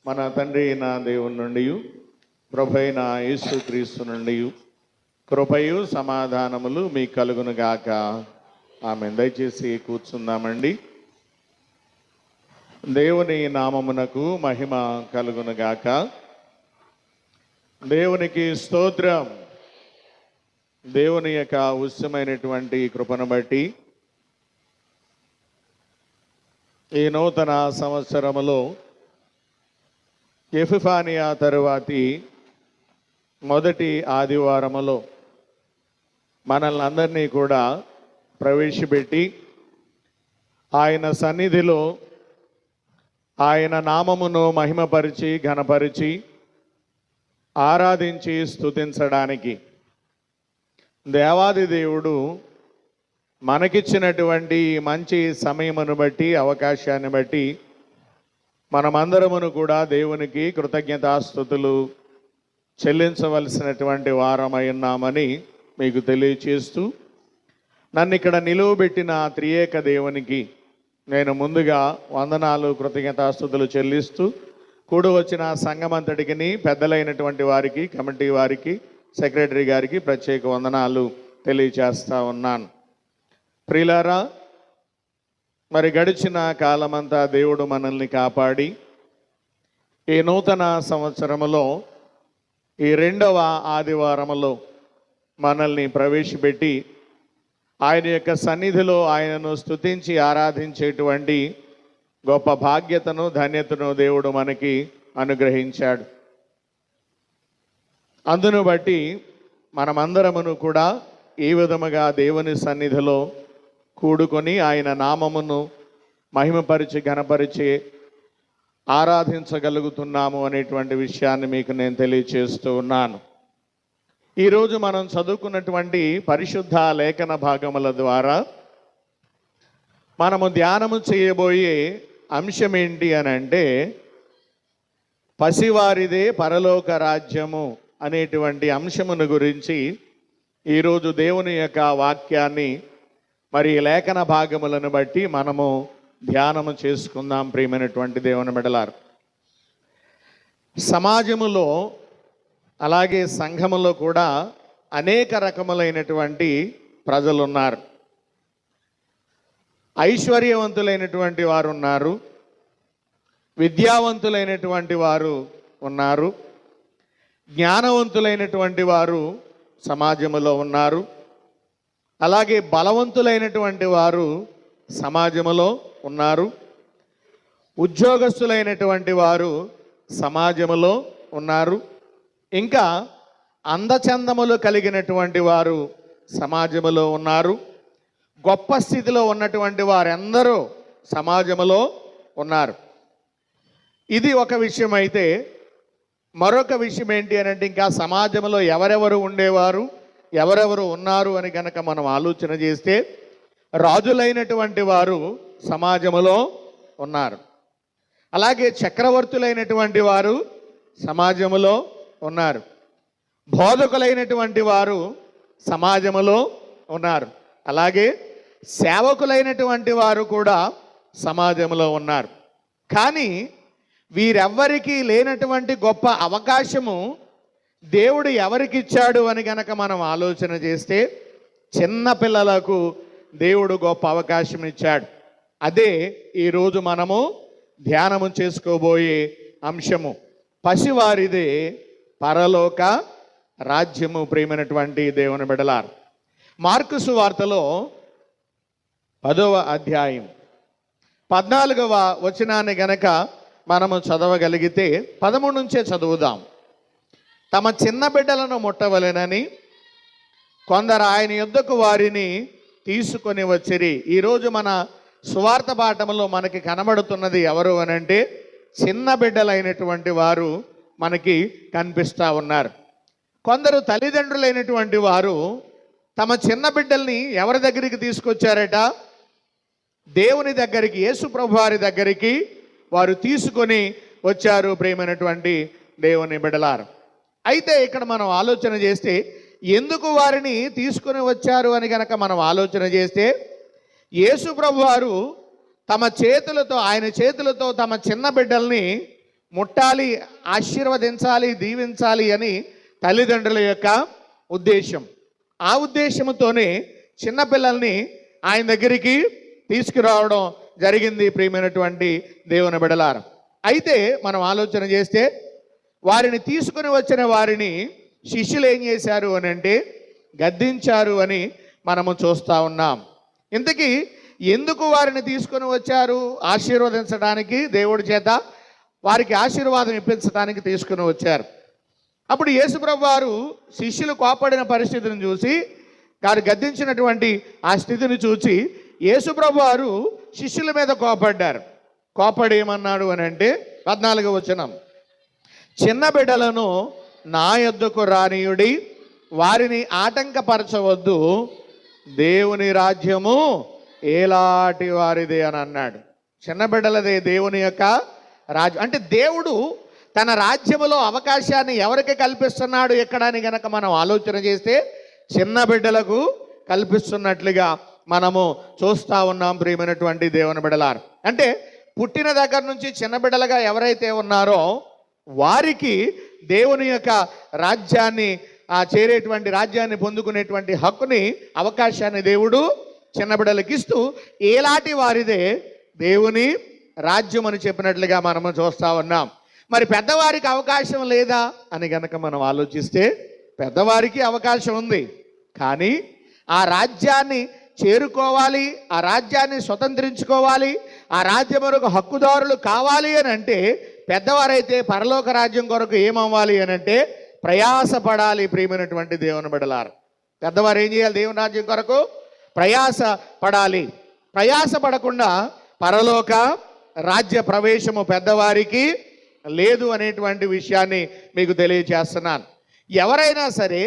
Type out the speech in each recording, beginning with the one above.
మన తండ్రి అయిన దేవుని నుండి ప్రభైన యేసుక్రీస్తు నుండి కృపయు సమాధానములు మీ కలుగునుగాక. ఆమె దయచేసి కూర్చుందామండి. దేవుని నామమునకు మహిమ కలుగునుగాక. దేవునికి స్తోత్రం. దేవుని యొక్క ఉచితమైనటువంటి కృపను బట్టి ఈ నూతన సంవత్సరములో ఎపిఫానియా తరువాతి మొదటి ఆదివారములో మనల్ని అందరినీ కూడా ప్రవేశపెట్టి ఆయన సన్నిధిలో ఆయన నామమును మహిమపరిచి ఘనపరిచి ఆరాధించి స్తుతించడానికి దేవాది దేవుడు మనకిచ్చినటువంటి మంచి సమయమును బట్టి అవకాశాన్ని బట్టి మనమందరమును కూడా దేవునికి కృతజ్ఞతాస్తుతులు చెల్లించవలసినటువంటి వారమై ఉన్నామని మీకు తెలియచేస్తూ నన్ను ఇక్కడ నిలువబెట్టిన త్రియేక దేవునికి నేను ముందుగా వందనాలు కృతజ్ఞతాస్తుతులు చెల్లిస్తూ కూడి వచ్చిన సంఘమంతటికి పెద్దలైనటువంటి వారికి, కమిటీ వారికి, సెక్రటరీ గారికి ప్రత్యేక వందనాలు తెలియచేస్తూ ఉన్నాను. ప్రియులారా, మరి గడిచిన కాలమంతా దేవుడు మనల్ని కాపాడి ఈ నూతన సంవత్సరములో ఈ రెండవ ఆదివారములో మనల్ని ప్రవేశపెట్టి ఆయన యొక్క సన్నిధిలో ఆయనను స్తుతించి ఆరాధించేటువంటి గొప్ప భాగ్యతను, ధన్యతను దేవుడు మనకి అనుగ్రహించాడు. అందును బట్టి మనమందరమును కూడా ఈ విధముగా దేవుని సన్నిధిలో కూడుకొని ఆయన నామమును మహిమపరిచి ఘనపరిచి ఆరాధించగలుగుతున్నాము అనేటువంటి విషయాన్ని మీకు నేను తెలియచేస్తూ ఉన్నాను. ఈరోజు మనం చదువుకున్నటువంటి పరిశుద్ధ లేఖన భాగముల ద్వారా మనము ధ్యానము చేయబోయే అంశం ఏంటి అని అంటే, పసివారిదే పరలోక రాజ్యము అనేటువంటి అంశమును గురించి ఈరోజు దేవుని యొక్క వాక్యాన్ని మరి లేఖన భాగములను బట్టి మనము ధ్యానము చేసుకుందాం. ప్రియమైనటువంటి దేవుని బిడ్డలారు, సమాజములో అలాగే సంఘములో కూడా అనేక రకములైనటువంటి ప్రజలు ఉన్నారు. ఐశ్వర్యవంతులైనటువంటి వారు ఉన్నారు, విద్యావంతులైనటువంటి వారు ఉన్నారు, జ్ఞానవంతులైనటువంటి వారు సమాజములో ఉన్నారు, అలాగే బలవంతులైనటువంటి వారు సమాజములో ఉన్నారు, ఉద్యోగస్తులైనటువంటి వారు సమాజములో ఉన్నారు, ఇంకా అందచందములు కలిగినటువంటి వారు సమాజములో ఉన్నారు, గొప్ప స్థితిలో ఉన్నటువంటి వారందరూ సమాజములో ఉన్నారు. ఇది ఒక విషయం. అయితే మరొక విషయం ఏంటి అని అంటే, ఇంకా సమాజంలో ఎవరెవరు ఉండేవారు, ఎవరెవరు ఉన్నారు అని కనుక మనం ఆలోచన చేస్తే, రాజులైనటువంటి వారు సమాజంలో ఉన్నారు, అలాగే చక్రవర్తులైనటువంటి వారు సమాజంలో ఉన్నారు, బోధకులైనటువంటి వారు సమాజంలో ఉన్నారు, అలాగే సేవకులైనటువంటి వారు కూడా సమాజంలో ఉన్నారు. కానీ వీరెవ్వరికీ లేనటువంటి గొప్ప అవకాశము దేవుడు ఎవరికి ఇచ్చాడు అని గనక మనం ఆలోచన చేస్తే, చిన్న పిల్లలకు దేవుడు గొప్ప అవకాశం ఇచ్చాడు. అదే ఈరోజు మనము ధ్యానము చేసుకోబోయే అంశము, పసివారిదే పరలోక రాజ్యము. ప్రియమైనటువంటి దేవుని బిడ్డలారు, మార్కు సువార్తలో 10వ అధ్యాయం 14వ వచనాన్ని గనక మనము చదవగలిగితే 13 నుంచే చదువుదాం. తమ చిన్న బిడ్డలను ముట్టవలెనని కొందరు ఆయన యొద్దకు వారిని తీసుకొని వచ్చిరి. ఈరోజు మన సువార్త పాఠంలో మనకి కనబడుతున్నది ఎవరు అని అంటే, చిన్న బిడ్డలైనటువంటి వారు మనకి కనిపిస్తూ ఉన్నారు. కొందరు తల్లిదండ్రులైనటువంటి వారు తమ చిన్న బిడ్డల్ని ఎవరి దగ్గరికి తీసుకొచ్చారట? దేవుని దగ్గరికి, యేసు ప్రభు వారి దగ్గరికి వారు తీసుకొని వచ్చారు. ప్రియమైనటువంటి దేవుని బిడ్డలారు, అయితే ఇక్కడ మనం ఆలోచన చేస్తే, ఎందుకు వారిని తీసుకుని వచ్చారు అని గనక మనం ఆలోచన చేస్తే, యేసు ప్రభు వారు తమ చేతులతో, ఆయన చేతులతో తమ చిన్న బిడ్డల్ని ముట్టాలి, ఆశీర్వదించాలి, దీవించాలి అని తల్లిదండ్రుల యొక్క ఉద్దేశం. ఆ ఉద్దేశంతోనే చిన్నపిల్లల్ని ఆయన దగ్గరికి తీసుకురావడం జరిగింది. ప్రియమైనటువంటి దేవుని బిడ్డలారా, అయితే మనం ఆలోచన చేస్తే వారిని తీసుకుని వచ్చిన వారిని శిష్యులు ఏం చేశారు అని అంటే గద్దించారు అని మనము చూస్తూ ఉన్నాం. ఇంతకీ ఎందుకు వారిని తీసుకొని వచ్చారు? ఆశీర్వదించడానికి, దేవుడి చేత వారికి ఆశీర్వాదం ఇప్పించడానికి తీసుకుని వచ్చారు. అప్పుడు యేసుప్రభు వారు శిష్యులు కోపడిన పరిస్థితిని చూసి, వారు గద్దించినటువంటి ఆ స్థితిని చూసి యేసుప్రభు వారు శిష్యుల మీద కోపడ్డారు. కోపడి ఏమన్నాడు అని అంటే 14వ వచనం, చిన్న బిడ్డలను నా యొద్దకు రానియుడి, వారిని ఆటంకపరచవద్దు, దేవుని రాజ్యము ఏలాంటి వారిదే అని అన్నాడు. చిన్న బిడ్డలదే దేవుని యొక్క రాజ్యం. అంటే దేవుడు తన రాజ్యములో అవకాశాన్ని ఎవరికి కల్పిస్తున్నాడు ఎక్కడ అని గనక మనం ఆలోచన చేస్తే చిన్న బిడ్డలకు కల్పిస్తున్నట్లుగా మనము చూస్తూ ఉన్నాం. ప్రియమైనటువంటి దేవుని బిడ్డలారు, అంటే పుట్టిన దగ్గర నుంచి చిన్న బిడ్డలుగా ఎవరైతే ఉన్నారో వారికి దేవుని యొక్క రాజ్యాన్ని చేరేటువంటి, రాజ్యాన్ని పొందుకునేటువంటి హక్కుని, అవకాశాన్ని దేవుడు చిన్న బిడ్డలకు ఇస్తూ ఏలాంటి వారిదే దేవుని రాజ్యం అని చెప్పినట్లుగా మనము చూస్తూ ఉన్నాం. మరి పెద్దవారికి అవకాశం లేదా అని గనక మనం ఆలోచిస్తే పెద్దవారికి అవకాశం ఉంది. కానీ ఆ రాజ్యాన్ని చేరుకోవాలి, ఆ రాజ్యాన్ని స్వతంత్రించుకోవాలి, ఆ రాజ్యమునకు హక్కుదారులు కావాలి అని అంటే పెద్దవారైతే పరలోక రాజ్యం కొరకు ఏమవ్వాలి అని అంటే ప్రయాసపడాలి. ప్రియమైనటువంటి దేవుని బిడ్డలారు, పెద్దవారు ఏం చేయాలి? దేవుని రాజ్యం కొరకు ప్రయాస పడాలి. ప్రయాస పడకుండా పరలోక రాజ్య ప్రవేశము పెద్దవారికి లేదు అనేటువంటి విషయాన్ని మీకు తెలియజేస్తున్నాను. ఎవరైనా సరే,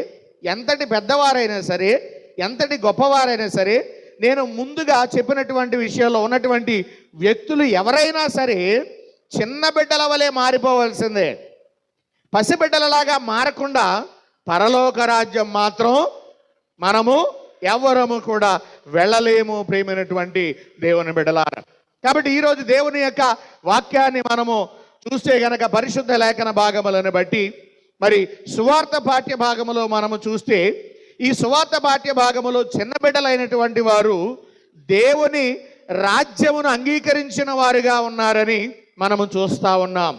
ఎంతటి పెద్దవారైనా సరే, ఎంతటి గొప్పవారైనా సరే, నేను ముందుగా చెప్పినటువంటి విషయంలో ఉన్నటువంటి వ్యక్తులు ఎవరైనా సరే చిన్న బిడ్డల వలె మారిపోవలసిందే. పసిబిడ్డలలాగా మారకుండా పరలోక రాజ్యం మాత్రం మనము ఎవరము కూడా వెళ్ళలేము. ప్రియమైనటువంటి దేవుని బిడ్డలారా, కాబట్టి ఈరోజు దేవుని యొక్క వాక్యాన్ని మనము చూస్తే గనక పరిశుద్ధ లేఖన భాగములను బట్టి, మరి సువార్త పాఠ్య భాగములో మనము చూస్తే ఈ సువార్త పాఠ్య భాగములో చిన్న బిడ్డలైనటువంటి వారు దేవుని రాజ్యమును అంగీకరించిన వారుగా ఉన్నారని మనము చూస్తూ ఉన్నాం.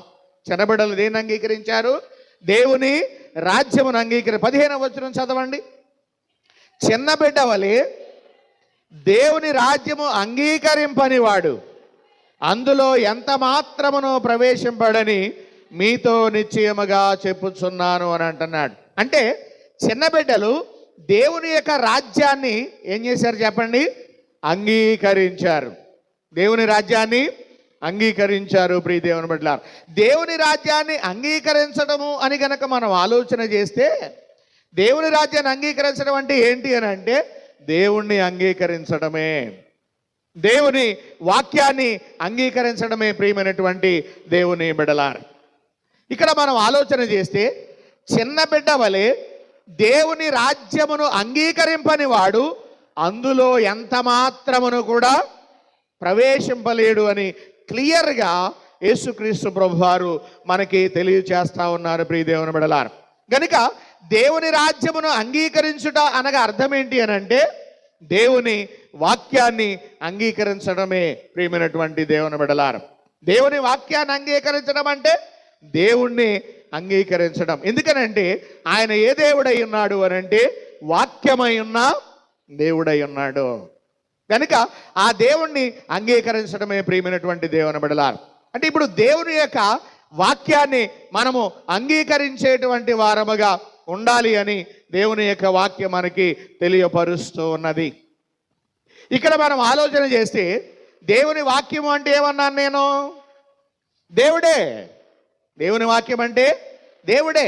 చిన్న బిడ్డలు దేన్ని అంగీకరించారు? దేవుని రాజ్యమును 15వ వచనం చదవండి. చిన్న బిడ్డ వలె దేవుని రాజ్యము అంగీకరింపని వాడు అందులో ఎంత మాత్రమునో ప్రవేశింపడని మీతో నిశ్చయముగా చెప్పుచున్నాను అని అంటున్నాడు. అంటే చిన్న బిడ్డలు దేవుని యొక్క రాజ్యాన్ని ఏం చేశారు చెప్పండి? అంగీకరించారు. దేవుని రాజ్యాన్ని అంగీకరించారు. ప్రియ దేవుని బిడ్డలారా, దేవుని రాజ్యాన్ని అంగీకరించడము అని గనక మనం ఆలోచన చేస్తే దేవుని రాజ్యాన్ని అంగీకరించడం అంటే ఏంటి అని అంటే దేవుణ్ణి అంగీకరించడమే, దేవుని వాక్యాన్ని అంగీకరించడమే. ప్రియమైనటువంటి దేవుని బిడ్డలారా, ఇక్కడ మనం ఆలోచన చేస్తే చిన్న బిడ్డ వలె దేవుని రాజ్యమును అంగీకరింపని వాడు అందులో ఎంత మాత్రమును కూడా ప్రవేశింపలేడు అని క్లియర్గా యేసుక్రీస్తు ప్రభువారు మనకి తెలియచేస్తా ఉన్నారు. ప్రియ దేవుని బిడ్డలారా, గనుక దేవుని రాజ్యమును అంగీకరించుట అనగా అర్థం ఏంటి అని అంటే దేవుని వాక్యాన్ని అంగీకరించడమే. ప్రియమైనటువంటి దేవుని బిడ్డలారా, దేవుని వాక్యాన్ని అంగీకరించడం అంటే దేవుణ్ణి అంగీకరించడం. ఎందుకనంటే ఆయన ఏ దేవుడై ఉన్నాడు అని అంటే వాక్యమై ఉన్న దేవుడై ఉన్నాడు. కనుక ఆ దేవుణ్ణి అంగీకరించడమే ప్రియమైనటువంటి దేవుని బిడ్డలారా. అంటే ఇప్పుడు దేవుని యొక్క వాక్యాన్ని మనము అంగీకరించేటువంటి వారముగా ఉండాలి అని దేవుని యొక్క వాక్యం మనకి తెలియపరుస్తూ ఉన్నది. ఇక్కడ మనం ఆలోచన చేస్తే దేవుని వాక్యం అంటే ఏమన్నాను నేను? దేవుడే. దేవుని వాక్యం అంటే దేవుడే.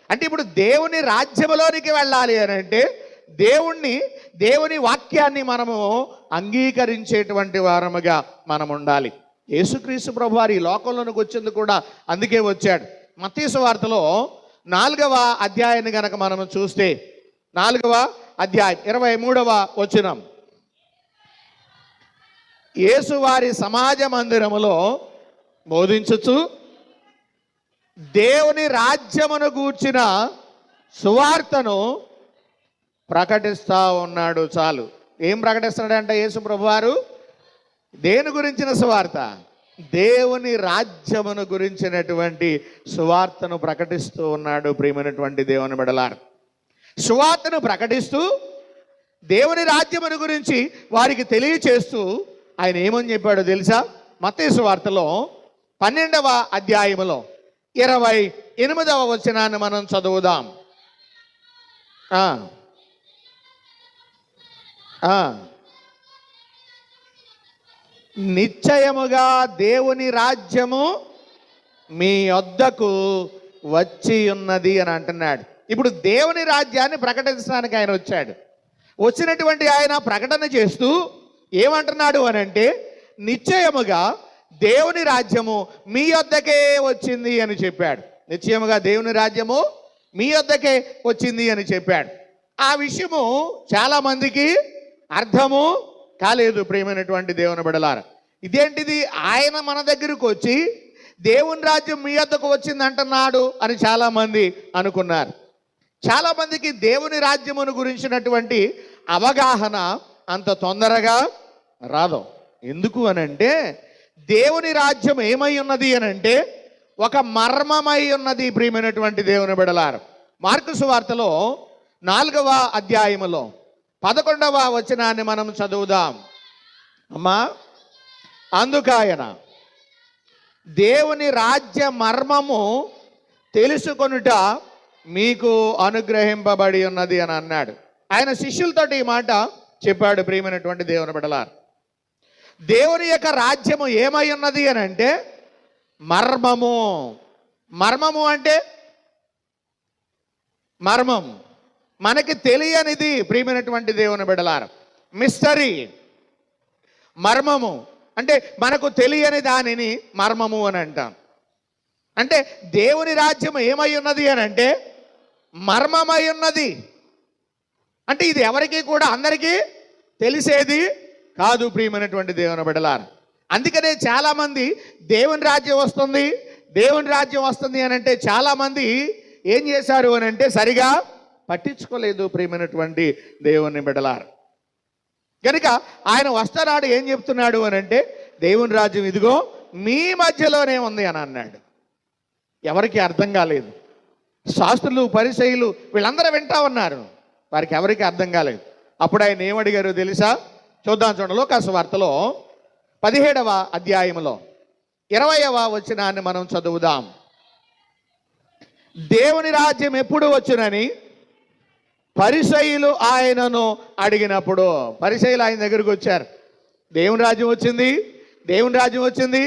అంటే ఇప్పుడు దేవుని రాజ్యములోనికి వెళ్ళాలి అని అంటే దేవుని వాక్యాన్ని మనము అంగీకరించేటువంటి వారముగా మనం ఉండాలి. యేసుక్రీస్తు ప్రభు వారు ఈ లోకంలోనికి వచ్చేందుకు కూడా అందుకే వచ్చాడు. మత్తయి సువార్తలో 4వ అధ్యాయాన్ని గనక మనం చూస్తే 4వ అధ్యాయం 23వ వచనం, యేసు వారి సమాజ మందిరములో బోధించుచు దేవుని రాజ్యమును గూర్చిన సువార్తను ప్రకటిస్తా ఉన్నాడు. చాలు. ఏం ప్రకటిస్తున్నాడంటే యేసు ప్రభువారు? దేని గురించిన సువార్త? దేవుని రాజ్యమును గురించినటువంటి సువార్తను ప్రకటిస్తూ ఉన్నాడు. ప్రియమైనటువంటి దేవుని బిడ్డలారా, సువార్తను ప్రకటిస్తూ దేవుని రాజ్యమును గురించి వారికి తెలియచేస్తూ ఆయన ఏమని చెప్పాడో తెలుసా? మత్తయి సువార్తలో 12వ అధ్యాయములో 28వ వచనాన్ని మనం చదువుదాం. నిశ్చయముగా దేవుని రాజ్యము మీ వద్దకు వచ్చి ఉన్నది అని అంటున్నాడు. ఇప్పుడు దేవుని రాజ్యాన్ని ప్రకటించడానికి ఆయన వచ్చాడు. వచ్చినటువంటి ఆయన ప్రకటన చేస్తూ ఏమంటున్నాడు అని అంటే, నిశ్చయముగా దేవుని రాజ్యము మీ వద్దకే వచ్చింది అని చెప్పాడు. నిశ్చయముగా దేవుని రాజ్యము మీ వద్దకే వచ్చింది అని చెప్పాడు. ఆ విషయము చాలా మందికి అర్థము కాలేదు. ప్రియమైనటువంటి దేవుని బిడ్డలారా, ఇదేంటిది? ఆయన మన దగ్గరకు వచ్చి దేవుని రాజ్యం మీ వద్దకు వచ్చింది అంటున్నాడు అని చాలామంది అనుకున్నారు. చాలామందికి దేవుని రాజ్యమును గురించినటువంటి అవగాహన అంత తొందరగా రాదు. ఎందుకు అనంటే, దేవుని రాజ్యం ఏమై ఉన్నది అనంటే ఒక మర్మమై ఉన్నది. ప్రియమైనటువంటి దేవుని బిడ్డలారా, మార్కు సువార్తలో 4వ అధ్యాయములో 11వ వచనాన్ని మనం చదువుదాం. అమ్మా, అందుకాయన దేవుని రాజ్య మర్మము తెలుసుకొనుట మీకు అనుగ్రహింపబడి ఉన్నది అని అన్నాడు. ఆయన శిష్యులతోటి ఈ మాట చెప్పాడు. ప్రియమైనటువంటి దేవుని బిడ్డలారా, దేవుని యొక్క రాజ్యము ఏమై ఉన్నది అని అంటే మర్మము. మర్మము అంటే మర్మం, మనకి తెలియనిది. ప్రియమైనటువంటి దేవుని బిడ్డలారా, మిస్టరీ. మర్మము అంటే మనకు తెలియని దానిని మర్మము అని అంటాం. అంటే దేవుని రాజ్యం ఏమై ఉన్నది అని అంటే మర్మమై ఉన్నది. అంటే ఇది ఎవరికి కూడా అందరికీ తెలిసేది కాదు. ప్రియమైనటువంటి దేవుని బిడ్డలారా, అందుకనే చాలామంది దేవుని రాజ్యం వస్తుంది, దేవుని రాజ్యం వస్తుంది అని అంటే చాలామంది ఏం చేశారు అని అంటే సరిగా పట్టించుకోలేదు. ప్రియమైనటువంటి దేవుని బిడ్డలారా, కనుక ఆయన వస్తున్నాడు. ఏం చెప్తున్నాడు అని అంటే దేవుని రాజ్యం ఇదిగో మీ మధ్యలోనే ఉంది అని అన్నాడు. ఎవరికి అర్థం కాలేదు. శాస్త్రులు, పరిసయ్యులు వీళ్ళందరూ వింటా ఉన్నారు, వారికి ఎవరికి అర్థం కాలేదు. అప్పుడు ఆయన ఏమడిగారు తెలుసా? చూద్దాం. చూడండి, లూకాసు వార్తలో 17వ అధ్యాయములో 20వ వచనాన్ని మనం చదువుదాం. దేవుని రాజ్యం ఎప్పుడు వచ్చునని పరిసయ్యులు ఆయనను అడిగినప్పుడు, పరిసయ్యులు ఆయన దగ్గరికి వచ్చారు. దేవుని రాజ్యం వచ్చింది, దేవుని రాజ్యం వచ్చింది,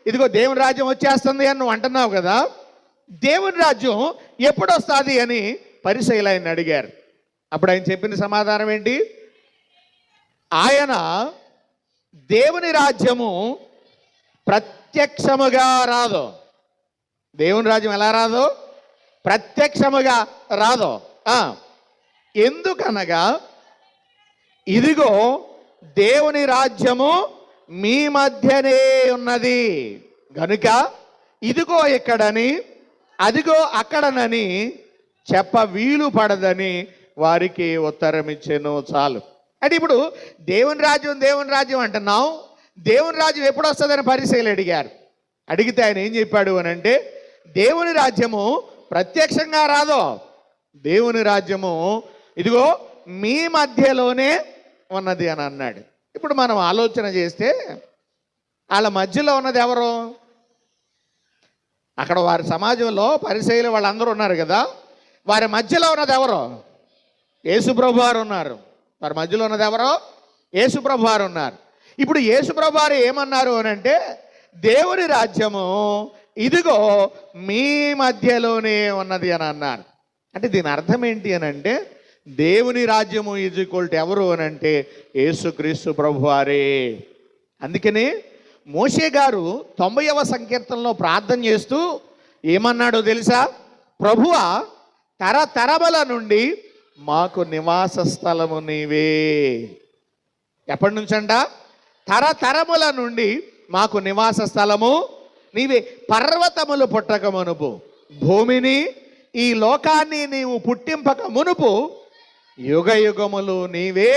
ఇదిగో దేవుని రాజ్యం వచ్చేస్తుంది అని నువ్వు అంటున్నావు కదా, దేవుని రాజ్యం ఎప్పుడు వస్తుంది అని పరిసయ్యులు ఆయన అడిగారు. అప్పుడు ఆయన చెప్పిన సమాధానం ఏంటి? ఆయన దేవుని రాజ్యము ప్రత్యక్షముగా రాదు. దేవుని రాజ్యం ఎలా రాదు? ప్రత్యక్షముగా రాదు. ఎందుకనగా ఇదిగో దేవుని రాజ్యము మీ మధ్యనే ఉన్నది గనుక ఇదిగో ఇక్కడని అదిగో అక్కడనని చెప్ప వీలు పడదని వారికి ఉత్తరం ఇచ్చెను. చాలు. అంటే ఇప్పుడు దేవుని రాజ్యం దేవుని రాజ్యం అంటున్నావు, దేవుని రాజ్యం ఎప్పుడు వస్తుందని పరిశీలి అడిగారు. అడిగితే ఆయన ఏం చెప్పాడు అని అంటే దేవుని రాజ్యము ప్రత్యక్షంగా రాదు, దేవుని రాజ్యము ఇదిగో మీ మధ్యలోనే ఉన్నది అని అన్నాడు. ఇప్పుడు మనం ఆలోచన చేస్తే వాళ్ళ మధ్యలో ఉన్నది ఎవరు? అక్కడ వారి సమాజంలో పరిసయ్యులు వాళ్ళందరూ ఉన్నారు కదా, వారి మధ్యలో ఉన్నది ఎవరు? యేసుప్రభు వారు ఉన్నారు. వారి మధ్యలో ఉన్నది ఎవరో? యేసుప్రభు వారు ఉన్నారు. ఇప్పుడు యేసుప్రభు వారు ఏమన్నారు అని అంటే దేవుని రాజ్యము ఇదిగో మీ మధ్యలోనే ఉన్నది అని అన్నారు. అంటే దీని అర్థం ఏంటి అని అంటే దేవుని రాజ్యము ఈజ్ ఈక్వల్ టు ఎవరు అని అంటే యేసుక్రీస్తు ప్రభువారే. అందుకనే మోషే గారు 90వ సంకీర్తనలో ప్రార్థన చేస్తూ ఏమన్నాడో తెలుసా? ప్రభువా, తరతరముల నుండి మాకు నివాస స్థలము నీవే. ఎప్పటి నుంచంట? తరతరముల నుండి మాకు నివాస స్థలము నీవే. పర్వతములు పుట్టక మునుపు, భూమిని ఈ లోకాన్ని నీవు పుట్టింపక మునుపు యుగ యుగములు నీవే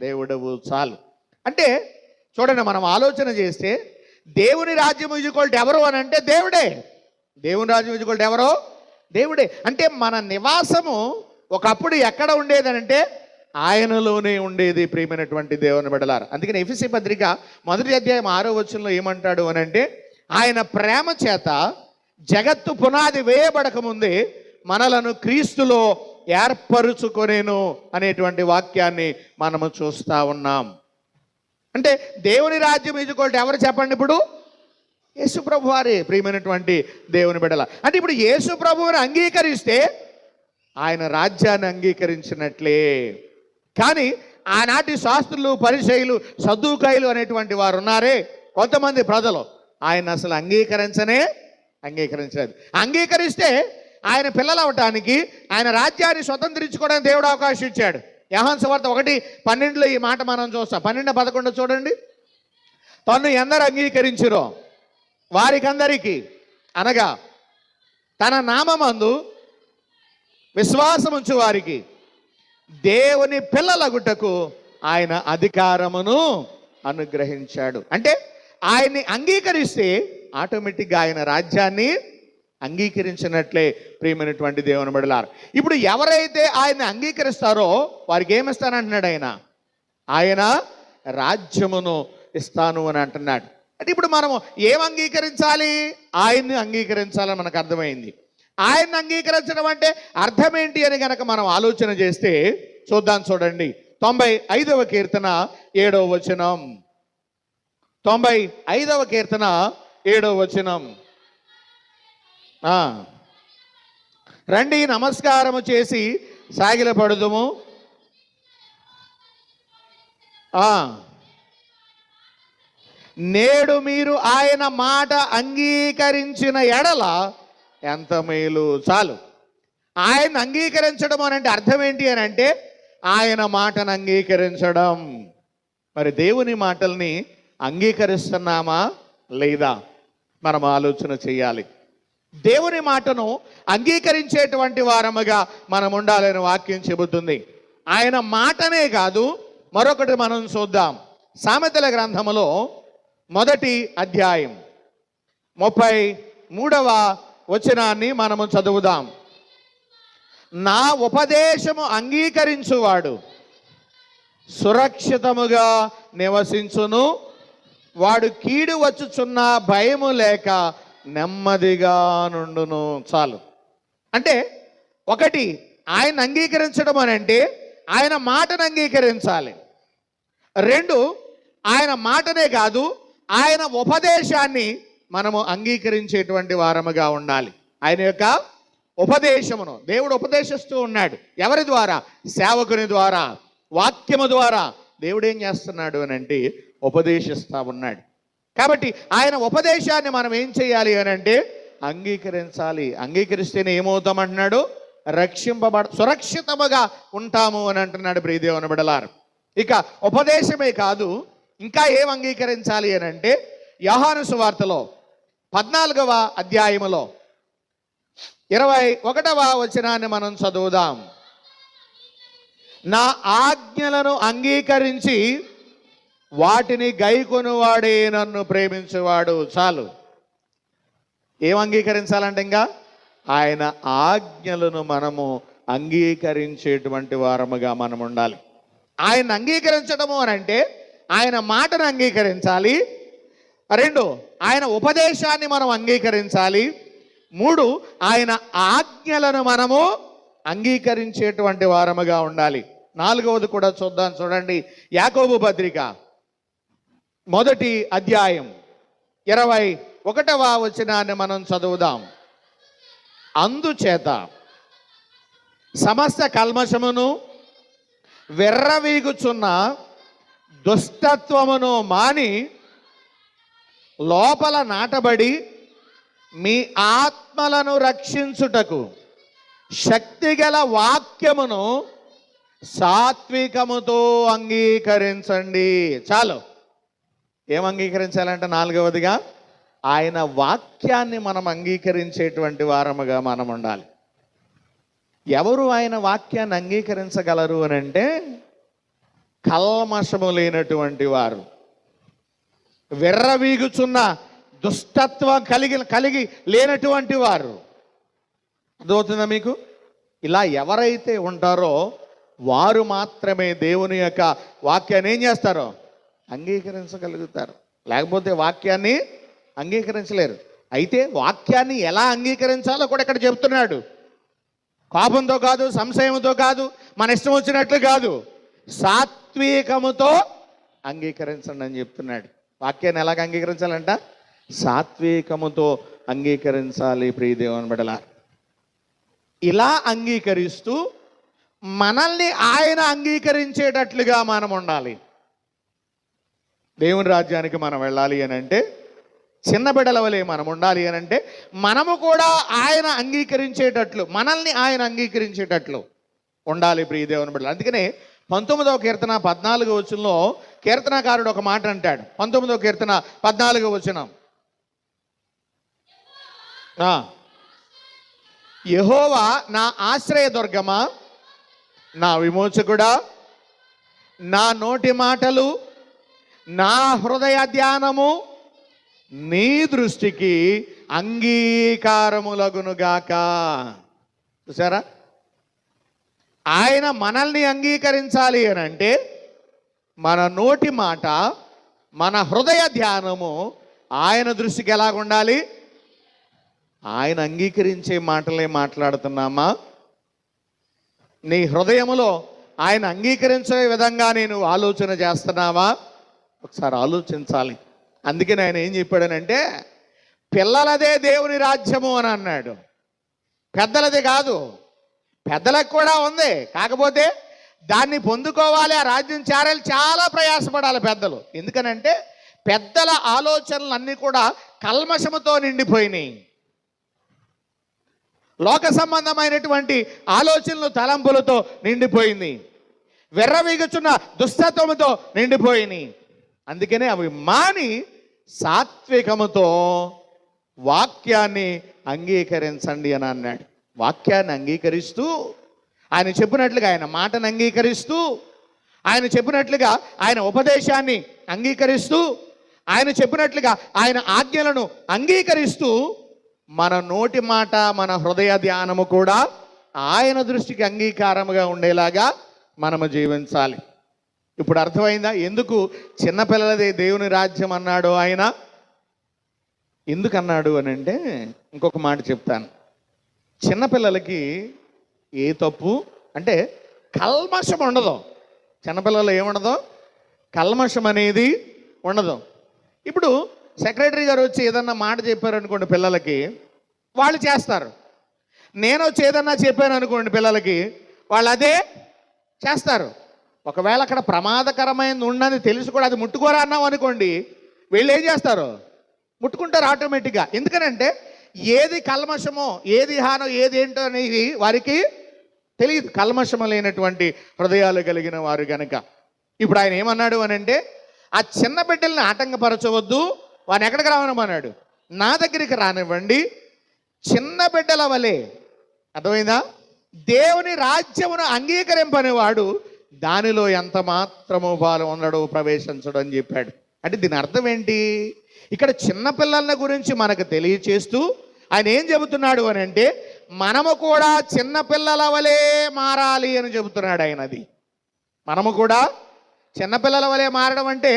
దేవుడవు చాలు. అంటే చూడండి, మనం ఆలోచన చేస్తే దేవుని రాజ్యం ఈజ్వల్ ఎవరు అని అంటే దేవుడే. దేవుని రాజ్యం ఈజ్వల్ ఎవరో దేవుడే. అంటే మన నివాసము ఒకప్పుడు ఎక్కడ ఉండేదనంటే ఆయనలోనే ఉండేది. ప్రియమైనటువంటి దేవుని బిడ్డలారా, అందుకని ఎఫెసీ పత్రిక 1వ అధ్యాయం 6వ వచనంలో ఏమంటాడు అని అంటే, ఆయన ప్రేమ చేత జగత్తు పునాది వేయబడక ముందే మనలను క్రీస్తులో ఏర్పరుచుకొనేను అనేటువంటి వాక్యాన్ని మనము చూస్తూ ఉన్నాం. అంటే దేవుని రాజ్యం ఈజ్వల్ ఎవరు చెప్పండి? ఇప్పుడు యేసు ప్రభు వారే. ప్రియమైనటువంటి దేవుని బిడ్డల, అంటే ఇప్పుడు యేసు ప్రభువుని అంగీకరిస్తే ఆయన రాజ్యాన్ని అంగీకరించినట్లే. కానీ ఆనాటి శాస్త్రులు, పరిసయ్యులు, సద్దూకాయులు అనేటువంటి వారు ఉన్నారే కొంతమంది ప్రజలు, ఆయన అసలు అంగీకరించలేదు. అంగీకరిస్తే ఆయన పిల్లలు అవటానికి, ఆయన రాజ్యాన్ని స్వతంత్రించుకోవడానికి దేవుడు అవకాశం ఇచ్చాడు. యోహాను సువార్త 1:12 ఈ మాట మనం చూస్తాం. 12-11 చూడండి. తన్ను ఎందరు అంగీకరించిరో వారికందరికీ, అనగా తన నామమందు విశ్వాసముంచు వారికి దేవుని పిల్లలగుటకు ఆయన అధికారమును అనుగ్రహించాడు. అంటే ఆయన్ని అంగీకరిస్తే ఆటోమేటిక్గా ఆయన రాజ్యాన్ని అంగీకరించినట్లే. ప్రియమైనటువంటి దేవుని బిడ్డలారా, ఇప్పుడు ఎవరైతే ఆయన్ని అంగీకరిస్తారో వారికి ఏమిస్తానంటున్నాడు? ఆయన రాజ్యమును ఇస్తాను అని అంటున్నాడు. అంటే ఇప్పుడు మనము ఏం అంగీకరించాలి? ఆయన్ని అంగీకరించాలని మనకు అర్థమైంది. ఆయన్ని అంగీకరించడం అంటే అర్థం ఏంటి అని కనుక మనం ఆలోచన చేస్తే చూద్దాం. చూడండి, 95వ కీర్తన 7వ వచనం. 95వ కీర్తన 7వ వచనం. రండి నమస్కారము చేసి సాగిలపడుదుము. నేడు మీరు ఆయన మాట అంగీకరించిన ఎడల ఎంత మేలు. చాలు. ఆయన అంగీకరించడం అని అంటే అర్థం ఏంటి అని అంటే ఆయన మాటను అంగీకరించడం. మరి దేవుని మాటల్ని అంగీకరిస్తున్నామా లేదా మనం ఆలోచన చేయాలి. దేవుని మాటను అంగీకరించేటువంటి వారముగా మనం ఉండాలని వాక్యం చెబుతుంది. ఆయన మాటనే కాదు, మరొకటి మనం చూద్దాం. సామెతల గ్రంథములో 1వ అధ్యాయం 33వ వచనాన్ని మనము చదువుదాం. నా ఉపదేశము అంగీకరించువాడు సురక్షితముగా నివసించును, వాడు కీడు వచ్చుచున్న భయము లేక నెమ్మదిగా నుండును. చాలు. అంటే ఒకటి, ఆయన అంగీకరించడం అని అంటే ఆయన మాటను అంగీకరించాలి. 2, ఆయన మాటనే కాదు ఆయన ఉపదేశాన్ని మనము అంగీకరించేటువంటి వారముగా ఉండాలి. ఆయన యొక్క ఉపదేశమును దేవుడు ఉపదేశిస్తూ ఉన్నాడు. ఎవరి ద్వారా? సేవకుని ద్వారా, వాక్యము ద్వారా. దేవుడు ఏం చేస్తున్నాడు అని అంటే ఉపదేశిస్తూ ఉన్నాడు. కాబట్టి ఆయన ఉపదేశాన్ని మనం ఏం చేయాలి అని అంటే అంగీకరించాలి. అంగీకరిస్తేనే ఏమవుతామంటున్నాడు? సురక్షితముగా ఉంటాము అని అంటున్నాడు. ప్రియదేవుని బిడ్డలారా, ఇక ఉపదేశమే కాదు ఇంకా ఏం అంగీకరించాలి అని అంటే యోహాను సువార్తలో 14వ అధ్యాయములో 21వ వచనాన్ని మనం చదువుదాం. నా ఆజ్ఞలను అంగీకరించి వాటిని గైకొనువాడే నన్ను ప్రేమించేవాడు. చాలు. ఏం అంగీకరించాలంటే ఇంకా ఆయన ఆజ్ఞలను మనము అంగీకరించేటువంటి వారముగా మనం ఉండాలి. ఆయన అంగీకరించడము అని అంటే ఆయన మాటను అంగీకరించాలి. 2, ఆయన ఉపదేశాన్ని మనం అంగీకరించాలి. 3, ఆయన ఆజ్ఞలను మనము అంగీకరించేటువంటి వారముగా ఉండాలి. 4వది కూడా చూద్దాం. చూడండి, యాకోబు పత్రిక 1వ అధ్యాయం 21వ వచనాన్ని మనం చదువుదాం. అందుచేత సమస్త కల్మషమును వెర్రవీగుచున్న దుష్టత్వమును మాని లోపల నాటబడి మీ ఆత్మలను రక్షించుటకు శక్తిగల వాక్యమును సాత్వికముతో అంగీకరించండి. చాలు. ఏం అంగీకరించాలంటే 4వదిగా ఆయన వాక్యాన్ని మనం అంగీకరించేటువంటి వారముగా మనం ఉండాలి. ఎవరు ఆయన వాక్యాన్ని అంగీకరించగలరు అని అంటే, కల్మషము లేనటువంటి వారు, విర్రవీగుచున్న దుష్టత్వం కలిగి లేనటువంటి వారు. అర్థమవుతుందా మీకు? ఇలా ఎవరైతే ఉంటారో వారు మాత్రమే దేవుని యొక్క వాక్యాన్ని ఏం చేస్తారో అంగీకరించగలుగుతారు. లేకపోతే వాక్యాన్ని అంగీకరించలేరు. అయితే వాక్యాన్ని ఎలా అంగీకరించాలో కూడా ఇక్కడ చెప్తున్నాడు. కోపంతో కాదు, సంశయంతో కాదు, మన ఇష్టం వచ్చినట్లు కాదు, సాత్వికముతో అంగీకరించండి అని చెప్తున్నాడు. వాక్యాన్ని ఎలాగ అంగీకరించాలంట? సాత్వికముతో అంగీకరించాలి. ప్రియ దేవుని బిడ్డలారా, ఇలా అంగీకరిస్తూ మనల్ని ఆయన అంగీకరించేటట్లుగా మనం ఉండాలి. దేవుని రాజ్యానికి మనం వెళ్ళాలి అని అంటే, చిన్న బిడ్డల వలె మనం ఉండాలి అని అంటే, మనము కూడా ఆయన అంగీకరించేటట్లు, మనల్ని ఆయన అంగీకరించేటట్లు ఉండాలి. ప్రియ దేవుని బిడ్డలు. అందుకనే 19వ కీర్తన 14వ వచనంలో కీర్తనకారుడు ఒక మాట అంటాడు. 19వ కీర్తన 14వ వచనం, యెహోవా నా ఆశ్రయదుర్గమా, నా విమోచకుడా, నా నోటి మాటలు, నా హృదయ ధ్యానము నీ దృష్టికి అంగీకారములగునుగాక. చూసారా? ఆయన మనల్ని అంగీకరించాలి అని అంటే, మన నోటి మాట, మన హృదయ ధ్యానము ఆయన దృష్టికి ఎలాగుండాలి? ఆయన అంగీకరించే మాటలే మాట్లాడుతున్నామా? నీ హృదయములో ఆయన అంగీకరించే విధంగా నేను ఆలోచన చేస్తున్నావా? ఒకసారి ఆలోచించాలి. అందుకని ఆయన ఏం చెప్పాడనంటే, పిల్లలదే దేవుని రాజ్యము అని అన్నాడు. పెద్దలది కాదు. పెద్దలకు కూడా ఉంది, కాకపోతే దాన్ని పొందుకోవాలి, ఆ రాజ్యం చేరాలి, చాలా ప్రయాసపడాలి పెద్దలు. ఎందుకనంటే పెద్దల ఆలోచనలు అన్నీ కూడా కల్మషముతో నిండిపోయినాయి. లోక సంబంధమైనటువంటి ఆలోచనలు, తలంపులతో నిండిపోయింది. విర్రవీగుచున్న దుష్టత్వముతో నిండిపోయినాయి. అందుకనే అవి మాని సాత్వికముతో వాక్యాన్ని అంగీకరించండి అని అన్నాడు. వాక్యాన్ని అంగీకరిస్తూ, ఆయన చెప్పినట్లుగా ఆయన మాటను అంగీకరిస్తూ, ఆయన చెప్పినట్లుగా ఆయన ఉపదేశాన్ని అంగీకరిస్తూ, ఆయన చెప్పినట్లుగా ఆయన ఆజ్ఞలను అంగీకరిస్తూ, మన నోటి మాట, మన హృదయ ధ్యానము కూడా ఆయన దృష్టికి అంగీకారముగా ఉండేలాగా మనము జీవించాలి. ఇప్పుడు అర్థమైందా ఎందుకు చిన్నపిల్లలదే దేవుని రాజ్యం అన్నాడు ఆయన? ఎందుకు అన్నాడు అని అంటే, ఇంకొక మాట చెప్తాను. చిన్నపిల్లలకి ఏ తప్పు అంటే కల్మషం ఉండదు. చిన్నపిల్లలు ఏముండదు? కల్మషం అనేది ఉండదు. ఇప్పుడు సెక్రటరీ గారు వచ్చి ఏదన్నా మాట చెప్పారనుకోండి పిల్లలకి, వాళ్ళు చేస్తారు. నేను వచ్చి ఏదన్నా చెప్పాను అనుకోండి పిల్లలకి, వాళ్ళు అదే చేస్తారు. ఒకవేళ అక్కడ ప్రమాదకరమైనది ఉన్నది తెలిసి కూడా అది ముట్టుకోరా అన్నాం అనుకోండి, వీళ్ళు ఏం చేస్తారు? ముట్టుకుంటారు ఆటోమేటిక్గా. ఎందుకనంటే ఏది కల్మషమో, ఏది హానో, ఏది ఏంటో అనేది వారికి తెలియదు. కల్మషము లేనటువంటి హృదయాలు కలిగిన వారు కనుక. ఇప్పుడు ఆయన ఏమన్నాడు అని అంటే, ఆ చిన్న బిడ్డల్ని ఆటంకపరచవద్దు, వాడిని ఎక్కడికి రావనమన్నాడు? నా దగ్గరికి రానివ్వండి, చిన్న బిడ్డల వలె. అర్థమైందా? దేవుని రాజ్యమును అంగీకరింపనివాడు దానిలో ఎంత మాత్రము పాలు ఉండడు, ప్రవేశించడు అని చెప్పాడు. అంటే దీని అర్థం ఏంటి? ఇక్కడ చిన్నపిల్లల గురించి మనకు తెలియచేస్తూ ఆయన ఏం చెబుతున్నాడు అని అంటే, మనము కూడా చిన్నపిల్లల వలె మారాలి అని చెబుతున్నాడు ఆయన. అది మనము కూడా చిన్నపిల్లల వలె మారడం అంటే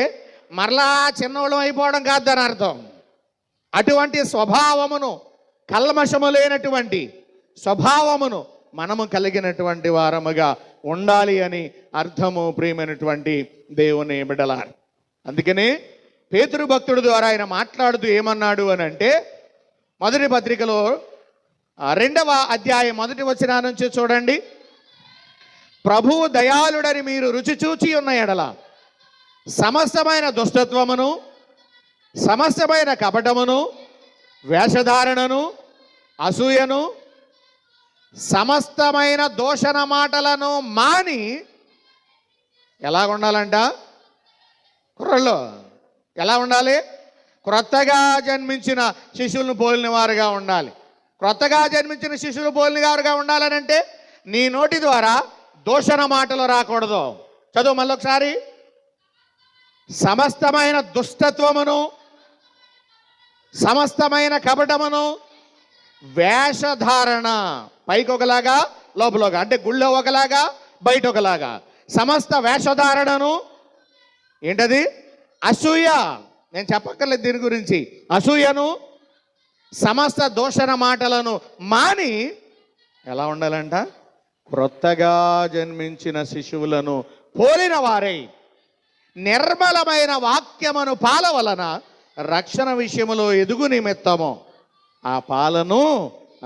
మరలా చిన్నోళ్ళం అయిపోవడం కాదు దాని అర్థం. అటువంటి స్వభావమును, కల్మషము లేనటువంటి స్వభావమును మనము కలిగినటువంటి వారముగా ఉండాలి అని అర్థము. ప్రియమైనటువంటి దేవుని బిడ్డలారా, అందుకనే పేతురు భక్తుడి ద్వారా ఆయన మాట్లాడుతూ ఏమన్నాడు అని అంటే, మొదటి పత్రికలో 2వ అధ్యాయం 1వ వచనం నుంచి చూడండి. ప్రభువు దయాళుడని మీరు రుచి చూచి ఉన్న ఎడల సమస్తమైన దుష్టత్వమును, సమస్తమైన కపటమును, వేషధారణను, అసూయను, సమస్తమైన దూషణ మాటలను మాని ఎలా ఉండాలంట? కుర్రల్లో ఎలా ఉండాలి? క్రొత్తగా జన్మించిన శిశువులను పోలిన వారుగా ఉండాలి. క్రొత్తగా జన్మించిన శిశువులు పోలిన వారుగా ఉండాలనంటే నీ నోటి ద్వారా దూషణ మాటలు రాకూడదు. చదువు మళ్ళొకసారి. సమస్తమైన దుష్టత్వమును, సమస్తమైన కపటమును, వేషధారణ, పైకి ఒకలాగా లోపలగా, అంటే గుళ్ళో ఒకలాగా బయట ఒకలాగా, సమస్త వేషధారణను, ఏంటది? అసూయ. నేను చెప్పక్కర్లేదు దీని గురించి. అసూయను, సమస్త దూషణ మాటలను మాని ఎలా ఉండాలంట? క్రొత్తగా జన్మించిన శిశువులను పోలిన వారై నిర్మలమైన వాక్యమును పాల వలన రక్షణ విషయములో ఎదుగు నిమిత్తము ఆ పాలను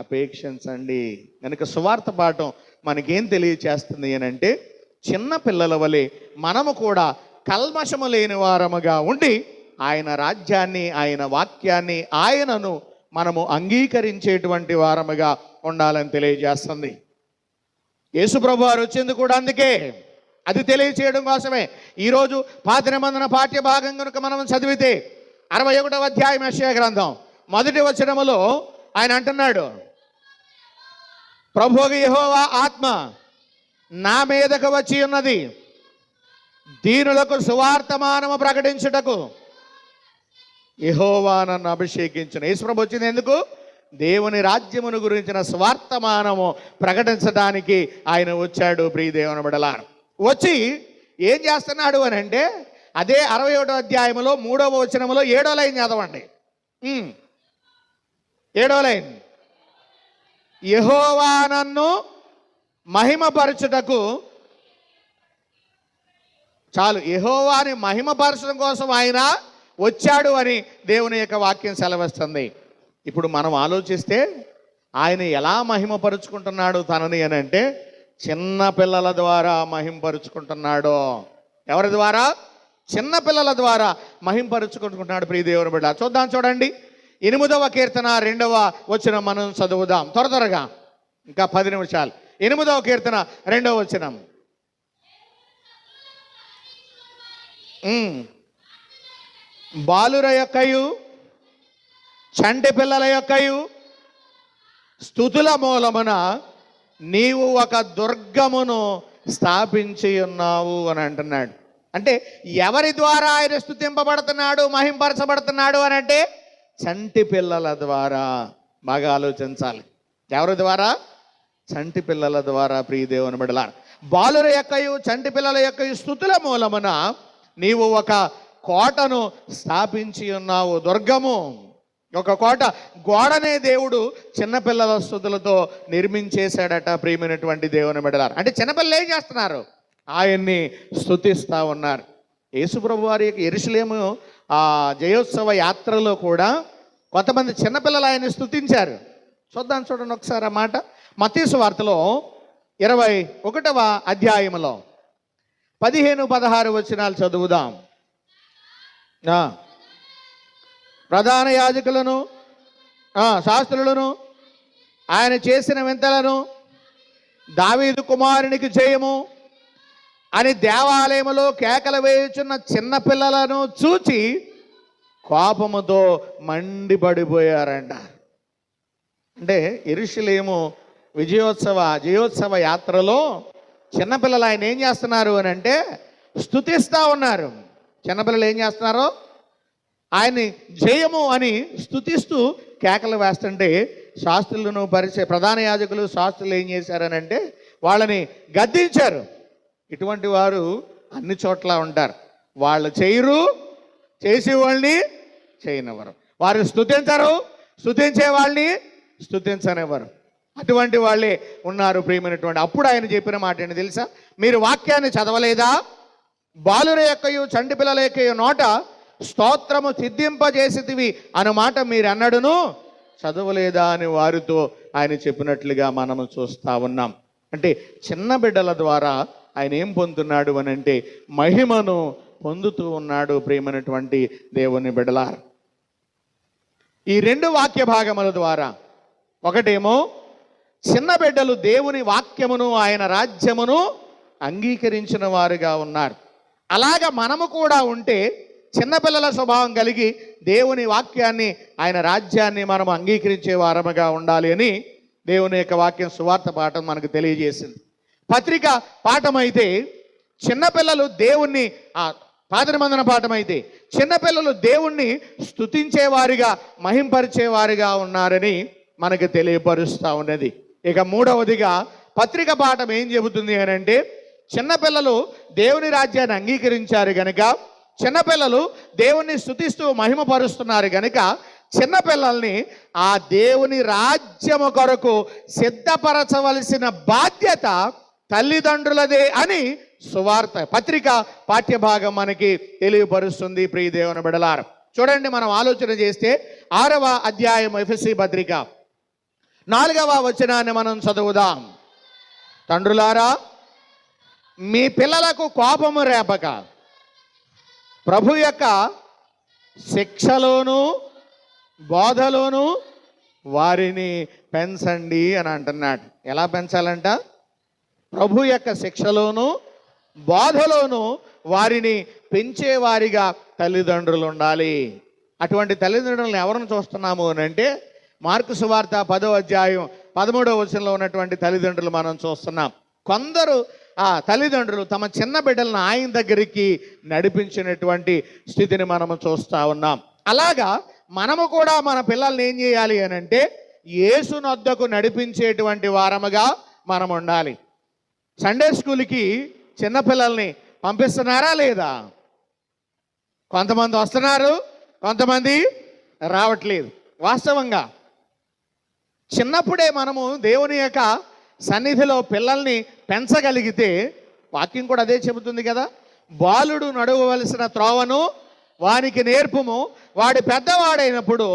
అపేక్షించండి. కనుక సువార్త పాఠం మనకేం తెలియచేస్తుంది అనంటే, చిన్న పిల్లల వలె మనము కూడా కల్మషము లేని వారముగా ఉండి ఆయన రాజ్యాన్ని, ఆయన వాక్యాన్ని, ఆయనను మనము అంగీకరించేటువంటి వారముగా ఉండాలని తెలియజేస్తుంది. యేసుప్రభు వారు వచ్చింది కూడా అందుకే, అది తెలియచేయడం కోసమే. ఈరోజు పాత నిబంధన పాఠ్య భాగం కనుక మనం చదివితే 61వ అధ్యాయం యెషయా గ్రంథం 1వ వచనములో ఆయన అంటున్నాడు, ప్రభువు యెహోవా ఆత్మ నా మీదకు వచ్చి ఉన్నది, దీనులకు సువార్తమానము ప్రకటించుటకు యెహోవా నన్ను అభిషేకించును. యేసుప్రభు వచ్చింది ఎందుకు? దేవుని రాజ్యమును గురించిన స్వార్థమానము ప్రకటించడానికి ఆయన వచ్చాడు. ప్రియ దేవుని బిడ్డలారా, వచ్చి ఏం చేస్తున్నాడు అని అంటే, అదే 61వ అధ్యాయములో 3వ వచనములో 7వ లైన్ చదవండి. 7వ లైన్, యెహోవా నన్ను మహిమపరచుటకు, చాలు, యెహోవాని మహిమపరచడం కోసం ఆయన వచ్చాడు అని దేవుని యొక్క వాక్యం సెలవిస్తుంది. ఇప్పుడు మనం ఆలోచిస్తే ఆయన ఎలా మహిమపరుచుకుంటున్నాడు తనని అని అంటే, చిన్న పిల్లల ద్వారా మహిమపరుచుకుంటున్నాడు. ఎవరి ద్వారా? చిన్న పిల్లల ద్వారా మహిమపరుచుకుంటున్నాడు. ప్రియ దేవుని బిడ్డ, చూద్దాం, చూడండి. 8వ కీర్తన 2వ వచనం మనం చదువుదాం త్వరగా, ఇంకా 10 నిమిషాలు. 8వ కీర్తన 2వ వచనం. బాలుర యొక్కయు చంటి పిల్లల యొక్కయు స్తుతుల మూలమున నీవు ఒక దుర్గమును స్థాపించి ఉన్నావు అని అంటున్నాడు. అంటే ఎవరి ద్వారా ఆయన స్తుతింపబడుతున్నాడు, మహింపరచబడుతున్నాడు అని అంటే, చంటి పిల్లల ద్వారా. బాగా ఆలోచించాలి. ఎవరి ద్వారా? చంటి పిల్లల ద్వారా. ప్రియ దేవుని బిడ్డలారా, బాలుర యొక్కయు చంటి పిల్లల యొక్కయు స్తుతుల మూలమున నీవు ఒక కోటను స్థాపించి ఉన్నావు. దుర్గము, ఒక కోట, గోడనే దేవుడు చిన్నపిల్లల స్తుతులతో నిర్మించేశాడట. ప్రియమైనటువంటి దేవుని బిడ్డలారా, అంటే చిన్నపిల్లలు ఏం చేస్తున్నారు? ఆయన్ని స్తుతిస్తూ ఉన్నారు. యేసుప్రభు వారి యొక్క యెరూషలేము జయోత్సవ యాత్రలో కూడా కొంతమంది చిన్నపిల్లలు ఆయన్ని స్తుతించారు. చూద్దాం, చూడండి ఒకసారి ఆ మాట. మత్తయి సువార్తలో 21వ అధ్యాయములో 15-16 వచనాలు చదువుదాం. ప్రధాన యాజకులను, శాస్త్రులను, ఆయన చేసిన వింతలను, దావీదు కుమారునికి జయము అని దేవాలయములో కేకలు వేయుచున్న చిన్నపిల్లలను చూచి కోపముతో మండిపడిపోయారంట. అంటే యెరూషలేము జయోత్సవ యాత్రలో చిన్నపిల్లలు ఆయన ఏం చేస్తున్నారు అని అంటే, స్తుతిస్తూ ఉన్నారు. చిన్నపిల్లలు ఏం చేస్తున్నారు? ఆయన్ని జయము అని స్తుతిస్తూ కేకలు వేస్తుంటే, శాస్త్రులను ప్రధాన యాజకులు, శాస్త్రులు ఏం చేశారనంటే వాళ్ళని గద్దించారు. ఇటువంటి వారు అన్ని చోట్ల ఉంటారు. వాళ్ళు చేయరు, చేసే వాళ్ళని చేయనివ్వరు. వారు స్తుతించరు, స్తుతించే వాళ్ళని స్తుతించనివ్వరు. అటువంటి వాళ్ళే ఉన్నారు. ప్రియమైనటువంటి, అప్పుడు ఆయన చెప్పిన మాట ఏంటి తెలుసా? మీరు వాక్యాన్ని చదవలేదా? బాలుర యొక్కయు చంటి పిల్లల యొక్కయు నోట స్తోత్రము సిద్ధింపజేసితివి అను మాట మీరు అన్నడును చదవలేదా అని వారితో ఆయన చెప్పినట్లుగా మనము చూస్తూ ఉన్నాం. అంటే చిన్న బిడ్డల ద్వారా ఆయన ఏం పొందుతున్నాడు అని అంటే, మహిమను పొందుతూ ఉన్నాడు. ప్రియమైనటువంటి దేవుని బిడ్డలారా, ఈ 2 వాక్య భాగముల ద్వారా, ఒకటేమో చిన్న బిడ్డలు దేవుని వాక్యమును, ఆయన రాజ్యమును అంగీకరించిన వారుగా ఉన్నారు. అలాగా మనము కూడా ఉంటే చిన్నపిల్లల స్వభావం కలిగి దేవుని వాక్యాన్ని, ఆయన రాజ్యాన్ని మనం అంగీకరించే వారముగా ఉండాలి అని దేవుని యొక్క వాక్యం సువార్త పాఠం మనకు తెలియజేసింది. పత్రిక పాఠం అయితే చిన్నపిల్లలు దేవుణ్ణి, పాత నిబంధన పాఠం అయితే చిన్నపిల్లలు దేవుణ్ణి స్తుతించేవారిగా, మహింపరిచేవారిగా ఉన్నారని మనకు తెలియపరుస్తూ ఉన్నది. ఇక మూడవదిగా పత్రిక పాఠం ఏం చెబుతుంది అని అంటే, చిన్నపిల్లలు దేవుని రాజ్యాన్ని అంగీకరించారు గనుక, చిన్నపిల్లలు దేవుణ్ణి స్తుతిస్తూ మహిమపరుస్తున్నారు గనుక, చిన్నపిల్లల్ని ఆ దేవుని రాజ్యము కొరకు సిద్ధపరచవలసిన బాధ్యత తల్లిదండ్రులదే అని సువార్త పత్రిక పాఠ్యభాగం మనకి తెలియపరుస్తుంది. ప్రియ దేవుని బిడ్డలారా, చూడండి, మనం ఆలోచన చేస్తే 6వ అధ్యాయం ఎఫెసీ పత్రిక 4వ వచనాన్ని మనం చదువుదాం. తండ్రులారా, మీ పిల్లలకు కోపము రేపక ప్రభు యొక్క శిక్షలోను బోధలోను వారిని పెంచండి అని అంటున్నాడు. ఎలా పెంచాలంట? ప్రభు యొక్క శిక్షలోను బోధలోను వారిని పెంచేవారిగా తల్లిదండ్రులు ఉండాలి. అటువంటి తల్లిదండ్రులను ఎవరిని చూస్తున్నాము అని అంటే, మార్కు సువార్త 10వ అధ్యాయం 13వ వచనంలో ఉన్నటువంటి తల్లిదండ్రులు మనం చూస్తున్నాం. కొందరు తల్లిదండ్రులు తమ చిన్న బిడ్డలను ఆయన దగ్గరికి నడిపించినటువంటి స్థితిని మనము చూస్తూ ఉన్నాం. అలాగా మనము కూడా మన పిల్లల్ని ఏం చేయాలి అని అంటే, యేసునొద్దకు నడిపించేటువంటి వారముగా మనం ఉండాలి. సండే స్కూల్కి చిన్నపిల్లల్ని పంపిస్తున్నారా లేదా? కొంతమంది వస్తున్నారు, కొంతమంది రావట్లేదు. వాస్తవంగా చిన్నప్పుడే మనము దేవుని యొక్క సన్నిధిలో పిల్లల్ని పెంచగలిగితే, వాక్యం కూడా అదే చెబుతుంది కదా, బాలుడు నడవవలసిన త్రోవను వానికి నేర్పుము, వాడి పెద్దవాడైనప్పుడు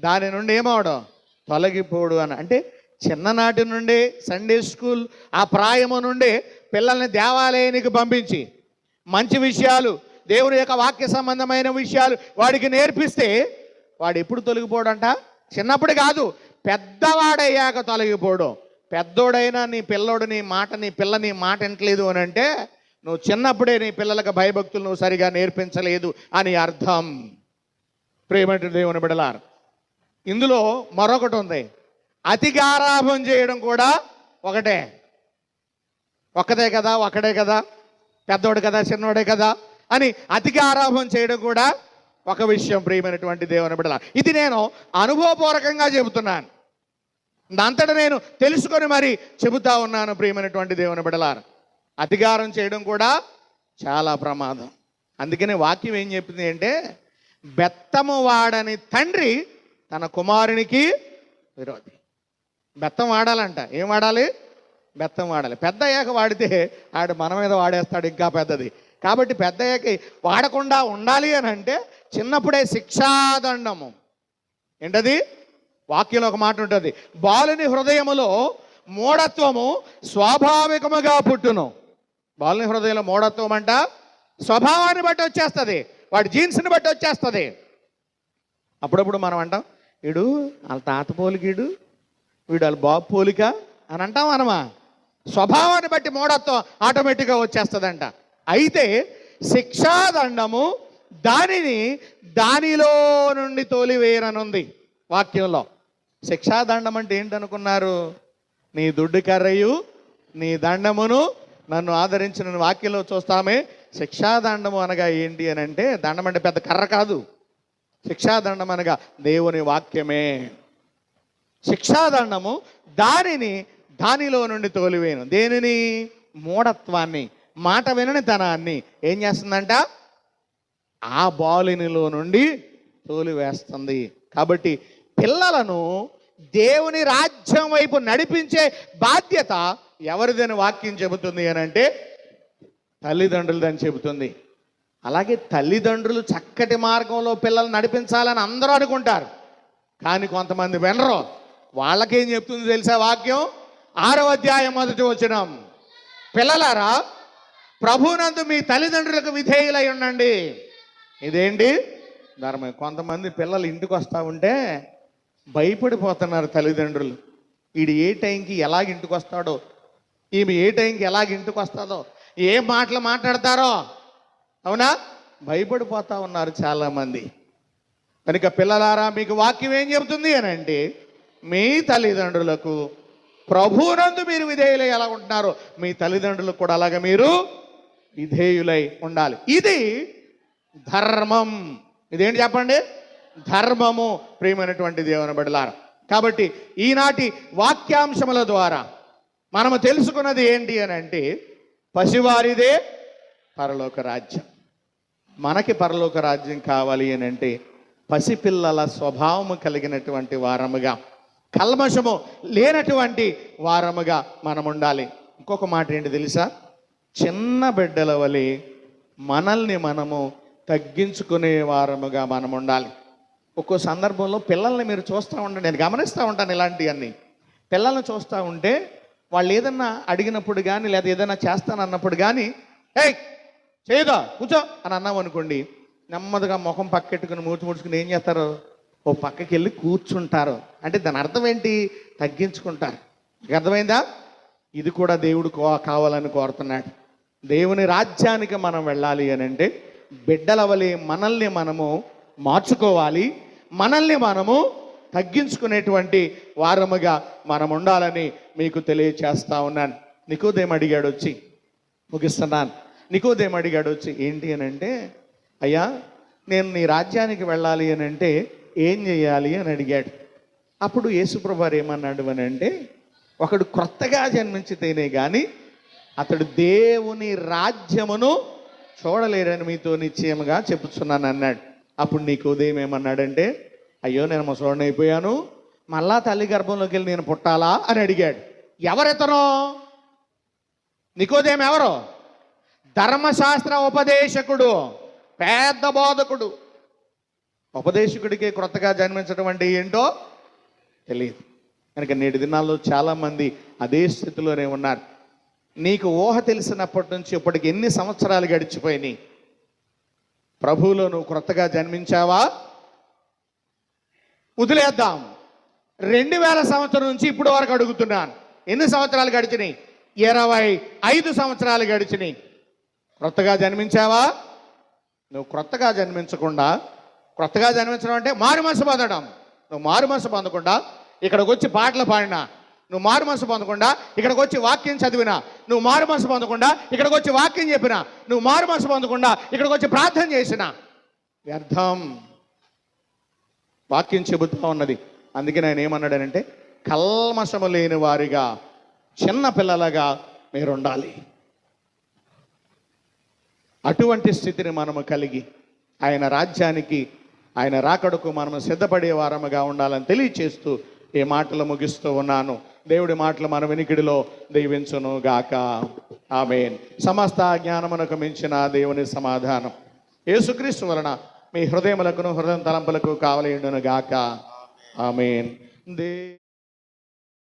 దాని నుండి ఏమవడం తొలగిపోడు అని. అంటే చిన్ననాటి నుండే సండే స్కూల్ ఆ ప్రాయము నుండే పిల్లల్ని దేవాలయానికి పంపించి మంచి విషయాలు, దేవుని యొక్క వాక్య సంబంధమైన విషయాలు వాడికి నేర్పిస్తే వాడు ఎప్పుడు తొలగిపోడంట? చిన్నప్పుడు కాదు, పెద్దవాడయ్యాక తొలగిపోవడం. పెద్దోడైనా నీ పిల్లోడు నీ పిల్ల నీ మాట వినట్లేదు అని అంటే, నువ్వు చిన్నప్పుడే నీ పిల్లలకు భయభక్తులు నువ్వు సరిగా నేర్పించలేదు అని అర్థం. ప్రేమటి దేవుని బిడ్డలారా, ఇందులో మరొకటి ఉంది. అతిగారాభం చేయడం కూడా ఒక్కడే కదా, పెద్దోడు కదా, చిన్నోడే కదా అని అతిగారాభం చేయడం కూడా ఒక విషయం. ప్రియమైనటువంటి దేవుని బిడ్డలారా, ఇది నేను అనుభవపూర్వకంగా చెబుతున్నాను, దాంతట నేను తెలుసుకొని మరి చెబుతా ఉన్నాను. ప్రియమైనటువంటి దేవుని బిడ్డలారా, అతిగారం చేయడం కూడా చాలా ప్రమాదం. అందుకనే వాక్యం ఏం చెప్పింది అంటే, బెత్తము వాడని తండ్రి తన కుమారునికి విరోధి. బెత్తం వాడాలంట. ఏం వాడాలి? బెత్తం వాడాలి. పెద్ద అయ్యాక వాడితే ఆడు మన మీద వాడేస్తాడు, ఇంకా పెద్దది. కాబట్టి పెద్ద అయ్యాక వాడకుండా ఉండాలి అని అంటే చిన్నప్పుడే శిక్షాదండము. ఏంటది? వాక్యంలో ఒక మాట ఉంటుంది, బాలుని హృదయములో మూఢత్వము స్వాభావికముగా పుట్టును. బాలుని హృదయంలో మూఢత్వం అంట స్వభావాన్ని బట్టి వచ్చేస్తుంది, వాడి జీన్స్ని బట్టి వచ్చేస్తుంది. అప్పుడప్పుడు మనం అంటాం, వీడు వాళ్ళ తాత పోలికీడు, వీడు వాళ్ళ బాబు పోలిక అని అంటాం. మనమా స్వభావాన్ని బట్టి మూఢత్వం ఆటోమేటిక్గా వచ్చేస్తుందంట. అయితే శిక్షాదండము దానిలో నుండి తోలివేయననుంది వాక్యంలో. శిక్షాదండం అంటే ఏంటనుకున్నారు? నీ దుడ్డు కర్రయు నీ దండమును నన్ను ఆదరించిన వాక్యంలో చూస్తామే. శిక్షాదండము అనగా ఏంటి అని అంటే, దండం అంటే పెద్ద కర్ర కాదు, శిక్షాదండం అనగా దేవుని వాక్యమే. శిక్షాదండము దానిలో నుండి తోలివేయను. దేనిని? మూఢత్వాన్ని, మాట వినని తనాన్ని ఏం చేస్తుందంట? ఆ బాలునిలో నుండి తోలివేస్తుంది. కాబట్టి పిల్లలను దేవుని రాజ్యం వైపు నడిపించే బాధ్యత ఎవరిదని వాక్యం చెబుతుంది అని అంటే, తల్లిదండ్రులదని చెబుతుంది. అలాగే తల్లిదండ్రులు చక్కటి మార్గంలో పిల్లల్ని నడిపించాలని అందరూ అనుకుంటారు, కానీ కొంతమంది వినరు. వాళ్ళకేం చెప్తుంది తెలుసా వాక్యం? 6వ అధ్యాయం 1వ వచనం, పిల్లలారా ప్రభునందు మీ తల్లిదండ్రులకు విధేయులై ఉండండి. ఇదేంటి ధర్మం? కొంతమంది పిల్లలు ఇంటికి వస్తూ ఉంటే భయపడిపోతున్నారు తల్లిదండ్రులు. వీడు ఏ టైంకి ఎలాగ ఇంటికి వస్తాడో, ఈమె ఏ టైంకి ఎలాగ ఇంటికి వస్తుందో, ఏ మాటలు మాట్లాడతారో. అవునా? భయపడిపోతా ఉన్నారు చాలామంది. కనుక పిల్లలారా, మీకు వాక్యం ఏం చెబుతుంది అని అంటే, మీ తల్లిదండ్రులకు ప్రభువునందు మీరు విధేయులై ఎలా ఉంటున్నారో మీ తల్లిదండ్రులకు కూడా అలాగే మీరు విధేయులై ఉండాలి. ఇది ధర్మం. ఇదేంటి చెప్పండి? ధర్మము. ప్రియమైనటువంటి దేవుని బిడ్డలారా, కాబట్టి ఈనాటి వాక్యాంశముల ద్వారా మనము తెలుసుకున్నది ఏంటి అని అంటే, పసివారిదే పరలోక రాజ్యం. మనకి పరలోక రాజ్యం కావాలి అని అంటే పసిపిల్లల స్వభావము కలిగినటువంటి వారముగా, కల్మషము లేనటువంటి వారముగా మనం ఉండాలి. ఇంకొక మాట ఏంటి తెలుసా? చిన్న బిడ్డల వలె మనల్ని మనము తగ్గించుకునే వారముగా మనం ఉండాలి. ఒక్కో సందర్భంలో పిల్లల్ని మీరు చూస్తూ ఉండండి, నేను గమనిస్తూ ఉంటాను ఇలాంటివన్నీ. పిల్లల్ని చూస్తూ ఉంటే వాళ్ళు ఏదన్నా అడిగినప్పుడు కానీ లేదా ఏదైనా చేస్తానన్నప్పుడు కానీ, ఏయ్ చేయదా కూర్చో అని అన్నాం అనుకోండి, నెమ్మదిగా ముఖం పక్కెట్టుకుని మూతి ముడుచుకుని ఏం చేస్తారు? ఓ పక్కకి వెళ్ళి కూర్చుంటారు. అంటే దాని అర్థం ఏంటి? తగ్గించుకుంటారు. అర్థమైందా? ఇది కూడా దేవుడు కావాలని కోరుతున్నాడు. దేవుని రాజ్యానికి మనం వెళ్ళాలి అని అంటే బిడ్డల వలె మనల్ని మనము మార్చుకోవాలి, మనల్ని మనము తగ్గించుకునేటువంటి వారముగా మనం ఉండాలని మీకు తెలియచేస్తా ఉన్నాను. నికోదేము అడిగాడు వచ్చి, ముగిస్తున్నాను. నికోదేము అడిగాడు వచ్చి, ఏంటి అని అంటే, అయ్యా నేను నీ రాజ్యానికి వెళ్ళాలి అని అంటే ఏం చేయాలి అని అడిగాడు. అప్పుడు యేసుప్రభు వారు ఏమన్నాడు అని అంటే, ఒకడు క్రొత్తగా జన్మించితేనే కానీ అతడు దేవుని రాజ్యమును చూడలేరని మీతో నిశ్చయముగా చెప్పుచున్నాను అన్నాడు. అప్పుడు నికోదేము ఏమన్నాడంటే, అయ్యో నేను ముసలోడిని అయిపోయాను, మళ్ళా తల్లి గర్భంలోకి వెళ్ళి నేను పుట్టాలా అని అడిగాడు. ఎవరెతనో? నికోదేము ఎవరో? ధర్మశాస్త్ర ఉపదేశకుడు, పెద్ద బోధకుడు. ఉపదేశకుడికి క్రొత్తగా జన్మించడం అంటే ఏంటో తెలియదు. కనుక నేటి దినాల్లో చాలామంది అదే స్థితిలోనే ఉన్నారు. నీకు ఊహ తెలిసినప్పటి నుంచి ఇప్పటికి ఎన్ని సంవత్సరాలు గడిచిపోయినాయి? ప్రభువులో నువ్వు క్రొత్తగా జన్మించావా? వదిలేద్దాం. 2000 సంవత్సరం నుంచి ఇప్పుడు వరకు అడుగుతున్నాను, ఎన్ని సంవత్సరాలు గడిచినాయి? 25 సంవత్సరాలు గడిచినాయి. క్రొత్తగా జన్మించావా? నువ్వు క్రొత్తగా జన్మించకుండా, క్రొత్తగా జన్మించడం అంటే మారు మనసు పొందడం. నువ్వు మారు మనసు పొందకుండా ఇక్కడికి వచ్చి పాటలు పాడినా, నువ్వు మారు మనసు పొందకుండా ఇక్కడికి వచ్చి వాక్యం చదివినా, నువ్వు మారు మనసు పొందకుండా ఇక్కడికి వచ్చి వాక్యం చెప్పినా, నువ్వు మారు మనసు పొందకుండా ఇక్కడికి వచ్చి ప్రార్థన చేసినా వ్యర్థం. వాక్యం చెబుతూ ఉన్నది. అందుకే ఆయన ఏమన్నాడనంటే, కల్మషము లేని వారిగా, చిన్న పిల్లలుగా మీరు ఉండాలి. అటువంటి స్థితిని మనము కలిగి ఆయన రాజ్యానికి, ఆయన రాకడకు మనము సిద్ధపడే వారముగా ఉండాలని తెలియచేస్తూ ఈ మాటలు ముగిస్తూ ఉన్నాను. దేవుడి మాటలు మన వినికిడిలో దీవించును గాక. ఆమేన్. సమస్త జ్ఞానమునకు మించిన దేవుని సమాధానం యేసుక్రీస్తు వలన మీ హృదయములకును హృదయ తలంపులకు కావలేయును గాక. ఆమేన్.